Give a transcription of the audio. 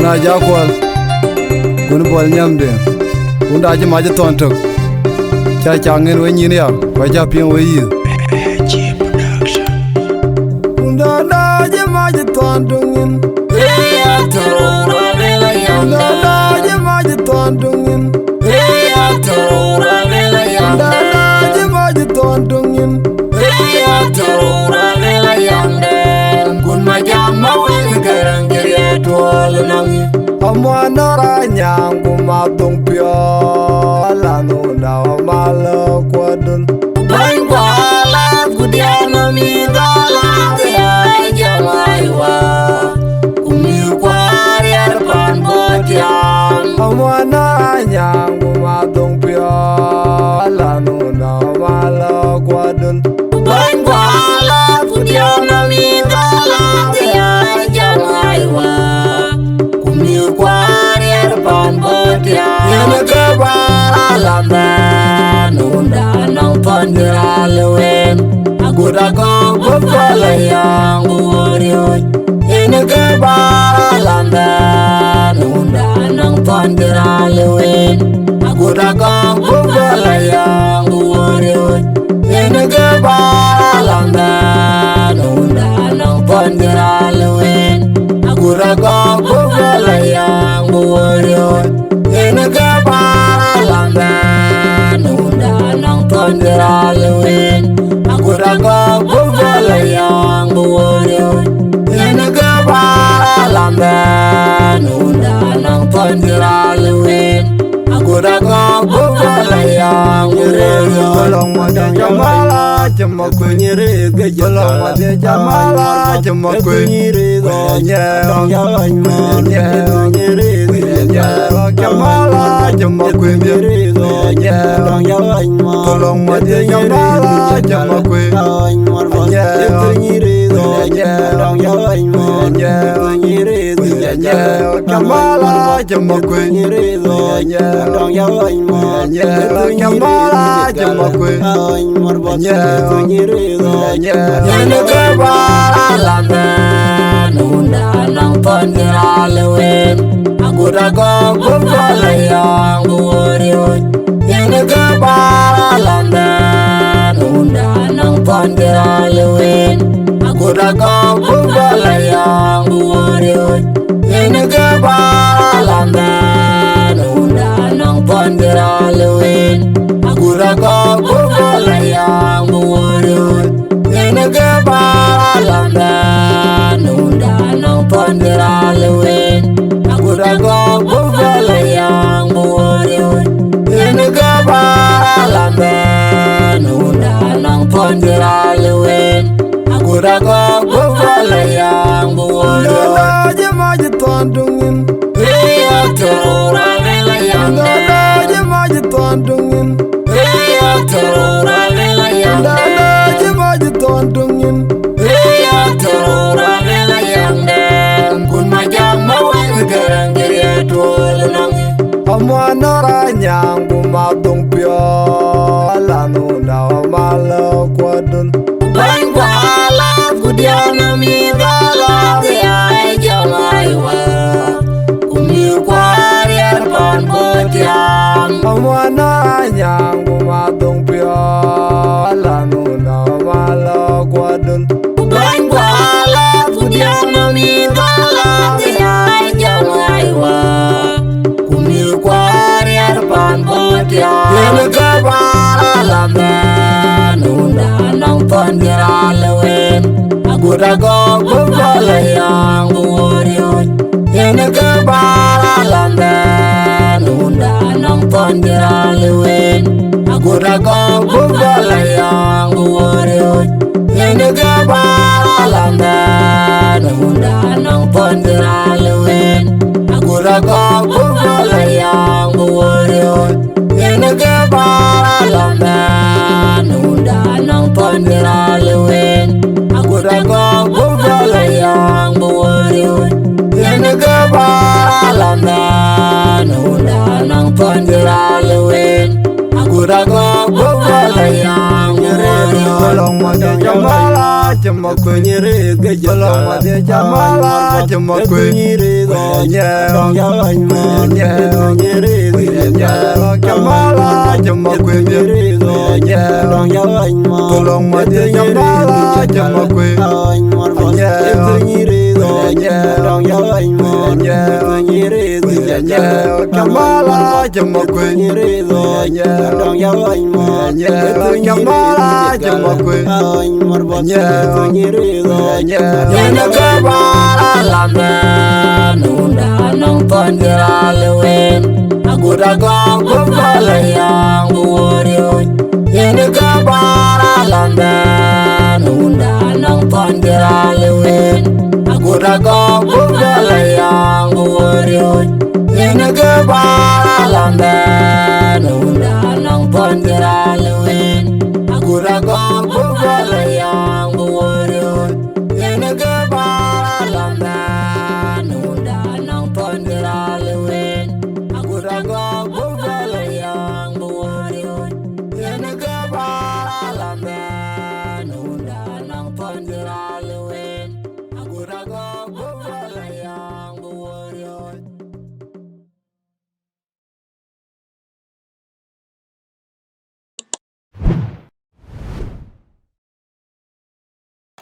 na jakwal gun bol nyamde unda ji maji tontok cha changen we nyin ya kwa ja pin we yi unda na ji maji tontongin ya torora vela yanda unda na ji maji tontongin ya torora vela unda yanda na ji maji tontongin ya torora vela yanda kun majama wen garangere tol nangi amwana ra nyangu ma tong pyo la no na mal kwadun ban kwala kudiana mi dala ya jamaiwa kumi kwari arpan botiam amwana nyangu ma tong pyo la no na mal kwadun ban kwala kudiana mi dala ya jamaiwa kumi kwari arpan botiam yana kabara lamba nunda nang pandira lewen agoda ko bofala yang urio yana kabara lamba nunda nang pandira lewen agoda ko bofala yang urio yana kabara lamba nunda nang pandira lewen agoda ko bofala yang urio yana kabara lamba nunda nang pandira lewen agoda ko bofala yang urio yana kabara lamba nunda nang pandira lewen agoda ko bofala yang urio Long ma de jamala chama kunyire ge long ma de jamala chama kunyire do nya nya jamala chama kunyire do nya long ma de jamala chama kunyire do nya jamala chama kunyire do nya jamala chama yana kabara lamba nunda nang pandira lewen agoda ko bofala yang urio yana kabara lamba nunda nang pandira lewen agoda ko bofala yang urio yana kabara lamba nunda nang pandira lewen agoda ko bofala yang urio yana kabara lamba nunda nang pandira lewen agoda ko bofala yang urio yana kabara lamba nunda nang pandira lewen agoda ko bofala yang urio Jama jitondungin ya torora vela yanda Jama jitondungin ya torora vela yanda Jama jitondungin ya torora vela yanda kun majama wen garangere tol nangi Amwana ra nyangu ma tong pyo la no na mal kwadun ban kwala kudiana mi dala ya jamaiwa kumi kwari arpan botiam Amwana nyangu ma tong pyo la no na mal kwadun ban kwala kudiana mi dala ya jamaiwa kumi kwari arpan botiam yana kabara lamba nunda nang pandira lewen agoda ko bofala yang urio yana kabara lamba nunda nang pandira lewen agoda ko bofala yang urio yana kabara lamba nunda nang pandira lewen agoda ko bofala yang urio yana kabara lamba nunda nang pandira lewen agoda ko bofala yang urio yana kabara lamba nunda nang pandira lewen agoda ko bofala yang urio Long ma de jamala chama chama kunyiri gejala mate chamala chama kunyiri gonya gonya kunyiri gejala chamala chama kunyiri gonya tolong mate chamala chama kunyiri gonya gonya kunyiri gejala chamala chama kunyiri gonya gonya chamala chama kunyiri Yena kabara landa nunda nong tondira lewen agoda gong bala yang burio Yena kabara landa